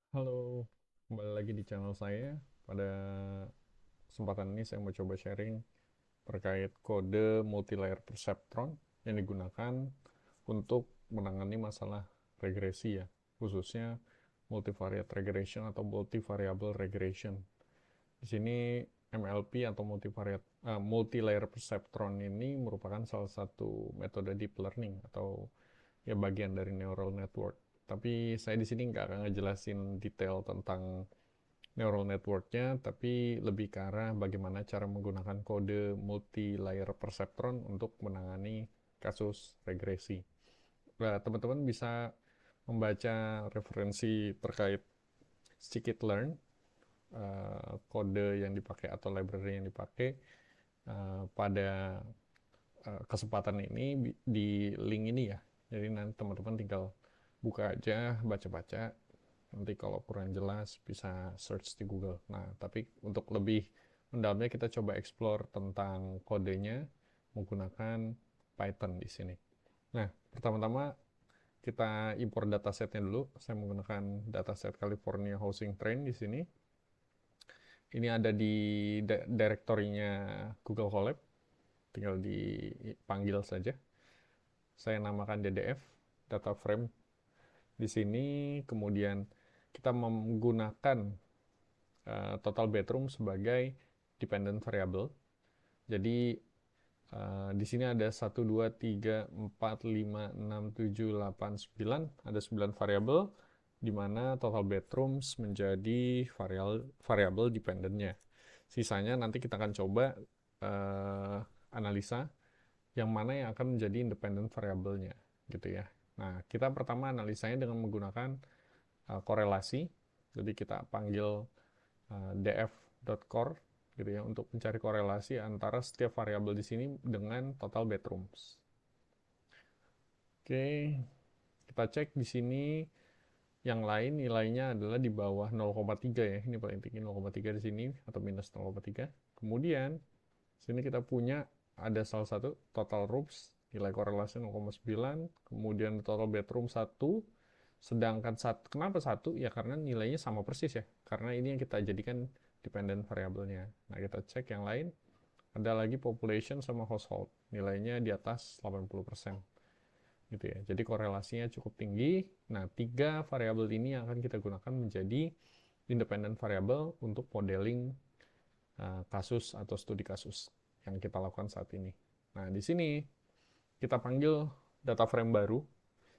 Halo, kembali lagi di channel saya. Pada kesempatan ini saya mau coba sharing terkait kode multilayer perceptron yang digunakan untuk menangani masalah regresi ya, khususnya multivariate regression atau multivariable regression. Di sini MLP atau multilayer perceptron ini merupakan salah satu metode deep learning atau ya bagian dari neural network. Tapi saya di sini nggak akan ngejelasin detail tentang neural networknya, tapi lebih ke arah bagaimana cara menggunakan kode multi-layer perceptron untuk menangani kasus regresi. Nah, teman-teman bisa membaca referensi terkait scikit-learn, kode yang dipakai atau library yang dipakai pada kesempatan ini di link ini ya. Jadi nanti teman-teman tinggal buka aja, baca-baca. Nanti kalau kurang jelas bisa search di Google. Nah, tapi untuk lebih mendalamnya kita coba explore tentang kodenya menggunakan Python di sini. Nah, pertama-tama kita import datasetnya dulu. Saya menggunakan dataset California Housing Trend di sini. Ini ada di direktorinya Google Colab. Tinggal dipanggil saja. Saya namakan DDF, data frame di sini. Kemudian kita menggunakan total bedroom sebagai dependent variable. Jadi di sini ada 1, 2, 3, 4, 5, 6, 7, 8, 9. Ada 9 variabel, di mana total bedrooms menjadi variabel dependentnya. Sisanya nanti kita akan coba analisa yang mana yang akan menjadi independent variabelnya, gitu ya. Nah, kita pertama analisanya dengan menggunakan korelasi. Jadi kita panggil df.core gitu ya untuk mencari korelasi antara setiap variabel di sini dengan total bedrooms. Oke, kita cek di sini yang lain nilainya adalah di bawah 0,3 ya. Ini paling tinggi 0,3 di sini atau minus 0,3. Kemudian sini kita punya ada salah satu total rooms nilai korelasi 0,9, kemudian total bedroom 1, sedangkan kenapa 1? Ya karena nilainya sama persis ya, karena ini yang kita jadikan dependent variabelnya. Nah, kita cek yang lain, ada lagi population sama household, nilainya di atas 80%. Gitu ya. Jadi korelasinya cukup tinggi. Nah, 3 variabel ini yang akan kita gunakan menjadi independent variable untuk modeling kasus atau studi kasus yang kita lakukan saat ini. Nah, di sini kita panggil data frame baru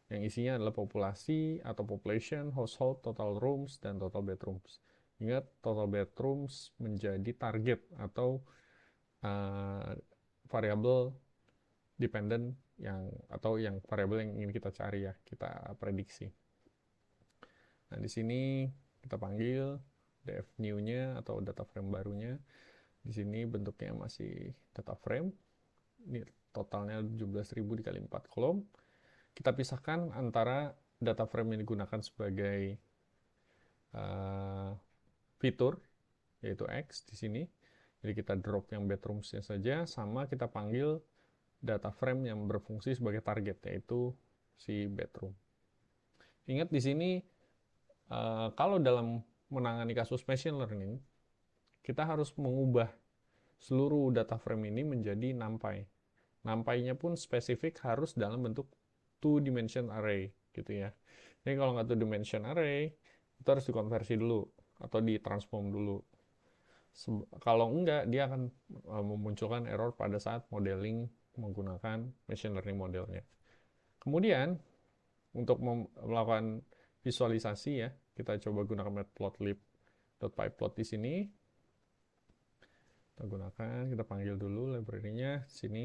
yang isinya adalah populasi atau population, household, total rooms, dan total bedrooms. Ingat, total bedrooms menjadi target atau uh, variabel dependent yang variabel yang ingin kita cari ya, kita prediksi. Nah, di sini kita panggil df new-nya atau data frame barunya. Di sini bentuknya masih data frame. Ini totalnya 17.000 dikali 4 kolom. Kita pisahkan antara data frame yang digunakan sebagai uh, fitur, yaitu X di sini. Jadi kita drop yang bedrooms-nya saja, sama kita panggil data frame yang berfungsi sebagai target, yaitu si bedroom. Ingat di sini, kalau dalam menangani kasus machine learning, kita harus mengubah seluruh data frame ini menjadi NumPy. NumPy-nya pun spesifik harus dalam bentuk two dimension array gitu ya. Jadi kalau nggak two dimension array, itu harus dikonversi dulu atau ditransform dulu. Kalau enggak, dia akan memunculkan error pada saat modeling menggunakan machine learning modelnya. Kemudian, untuk melakukan visualisasi ya, kita coba gunakan matplotlib.pyplot di sini. Kita gunakan, kita panggil dulu library-nya di sini.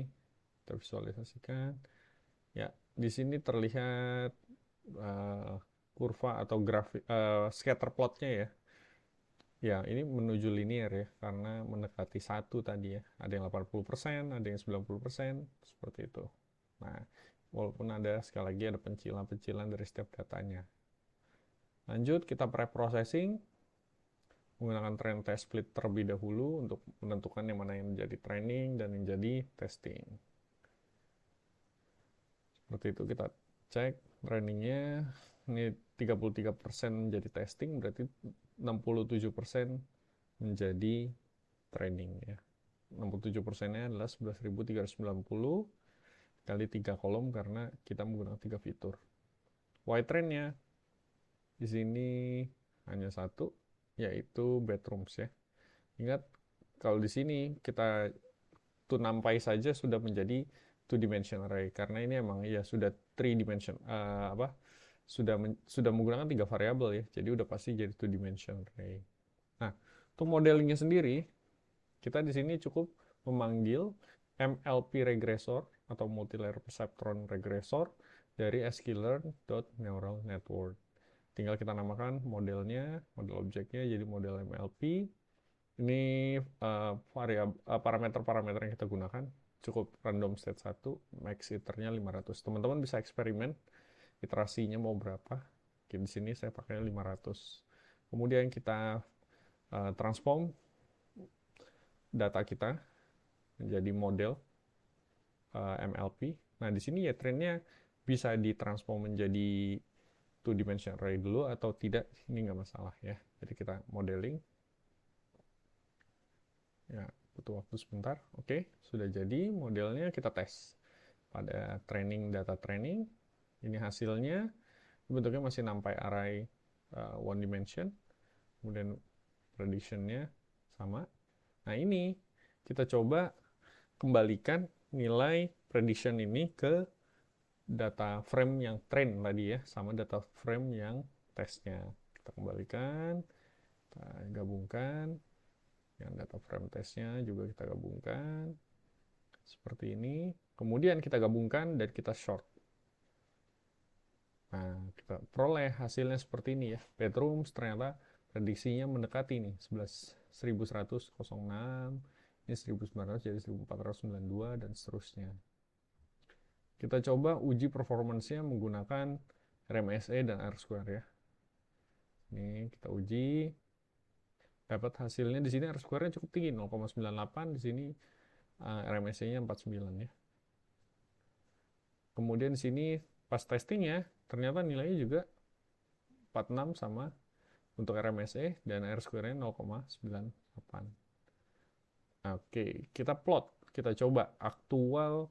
Kita visualisasikan. Ya, di sini terlihat kurva atau grafik scatter plotnya ya. Ya, ini menuju linear ya, karena mendekati 1 tadi ya. Ada yang 80%, ada yang 90%, seperti itu. Nah, walaupun ada, sekali lagi ada pencilan-pencilan dari setiap datanya. Lanjut, kita pre-processing menggunakan train test split terlebih dahulu untuk menentukan yang mana yang menjadi training dan yang jadi testing. Seperti itu kita cek trainingnya. Ini 33% menjadi testing, berarti 67% menjadi training ya. 67%-nya adalah 11.390 kali 3 kolom karena kita menggunakan 3 fitur. White trend-nya di sini hanya satu, yaitu bedrooms ya. Ingat, kalau di sini kita nampai saja sudah menjadi two dimension array karena ini emang ya sudah three dimension sudah menggunakan 3 variabel ya. Jadi udah pasti jadi two dimension array. Nah, untuk modelingnya sendiri kita di sini cukup memanggil MLP regressor atau multilayer perceptron regressor dari sklearn.neural network. Tinggal kita namakan modelnya, model objeknya jadi model MLP. Ini parameter-parameter yang kita gunakan cukup random state 1, max iternya 500. Teman-teman bisa eksperimen iterasinya mau berapa. Oke, di sini saya pakai 500. Kemudian kita transform data kita menjadi model MLP. Nah, di sini ya trennya bisa ditransform menjadi two dimension array dulu atau tidak, ini nggak masalah ya. Jadi kita modeling. Ya, butuh waktu sebentar. Oke, sudah jadi modelnya, kita tes pada data training. Ini hasilnya, bentuknya masih nampai array one dimension. Kemudian prediction-nya sama. Nah, ini kita coba kembalikan nilai prediction ini ke data frame yang train tadi ya, sama data frame yang tesnya. Kita kembalikan, kita gabungkan, yang data frame testnya juga kita gabungkan, seperti ini. Kemudian kita gabungkan dan kita short. Nah, kita peroleh hasilnya seperti ini ya. Bedrooms ternyata prediksinya mendekati nih, 11.106, ini 1.900 jadi 1.492 dan seterusnya. Kita coba uji performance-nya menggunakan RMSE dan R-square ya. Ini kita uji, dapat hasilnya di sini R-square-nya cukup tinggi 0,98, di sini RMSE-nya 49 ya. Kemudian di sini pas testingnya ternyata nilainya juga 46 sama untuk RMSE dan R-square-nya 0,98. Oke, kita plot, kita coba aktual,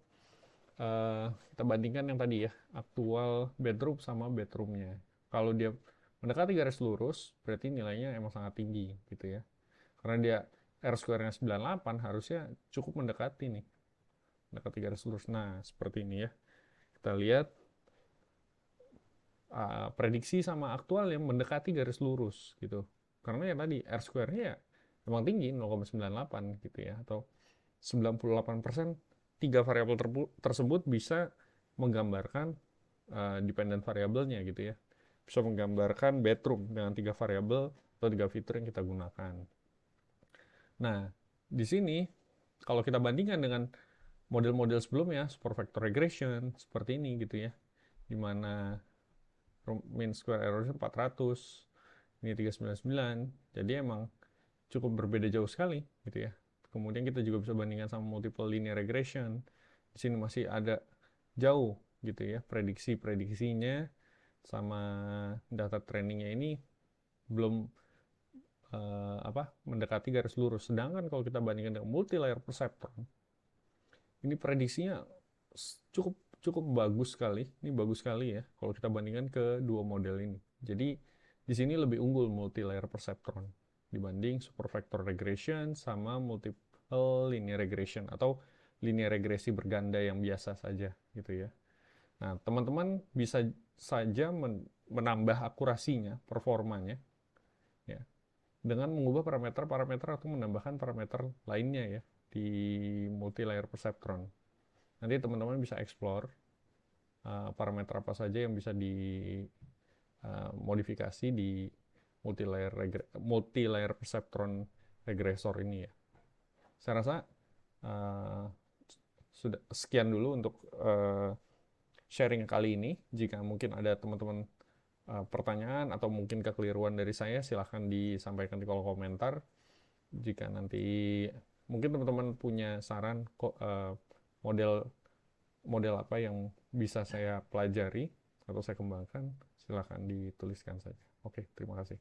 kita bandingkan yang tadi ya, aktual bedroom sama bedroomnya. Kalau dia mendekati garis lurus, berarti nilainya emang sangat tinggi gitu ya. Karena dia R-square-nya 98, harusnya cukup mendekati nih, mendekati garis lurus. Nah, seperti ini ya. Kita lihat prediksi sama aktual yang mendekati garis lurus gitu. Karena ya tadi R-square-nya ya emang tinggi 0,98 gitu ya, atau 98% 3 variabel tersebut bisa menggambarkan dependent variabelnya gitu ya. Bisa menggambarkan bedroom dengan 3 variabel atau 3 fitur yang kita gunakan. Nah, di sini kalau kita bandingkan dengan model-model sebelumnya, super vector regression seperti ini gitu ya, di mana mean square error 400, ini 399, jadi emang cukup berbeda jauh sekali gitu ya. Kemudian kita juga bisa bandingkan sama multiple linear regression. Di sini masih ada jauh gitu ya, prediksinya sama data trainingnya ini belum mendekati garis lurus. Sedangkan kalau kita bandingkan dengan multi-layer perceptron, ini prediksinya cukup bagus sekali. Ini bagus sekali ya kalau kita bandingkan ke dua model ini. Jadi di sini lebih unggul multi-layer perceptron dibanding super vector regression sama multiple linear regression atau linear regresi berganda yang biasa saja gitu ya. Nah, teman-teman bisa saja menambah akurasinya, performanya ya, dengan mengubah parameter-parameter atau menambahkan parameter lainnya ya di multi-layer perceptron. Nanti teman-teman bisa explore parameter apa saja yang bisa dimodifikasi di multi-layer perceptron regressor ini ya. Saya rasa sudah sekian dulu untuk sharing kali ini. Jika mungkin ada teman-teman pertanyaan atau mungkin kekeliruan dari saya, silahkan disampaikan di kolom komentar. Jika nanti mungkin teman-teman punya saran model apa yang bisa saya pelajari atau saya kembangkan, Silahkan dituliskan saja. Oke, terima kasih.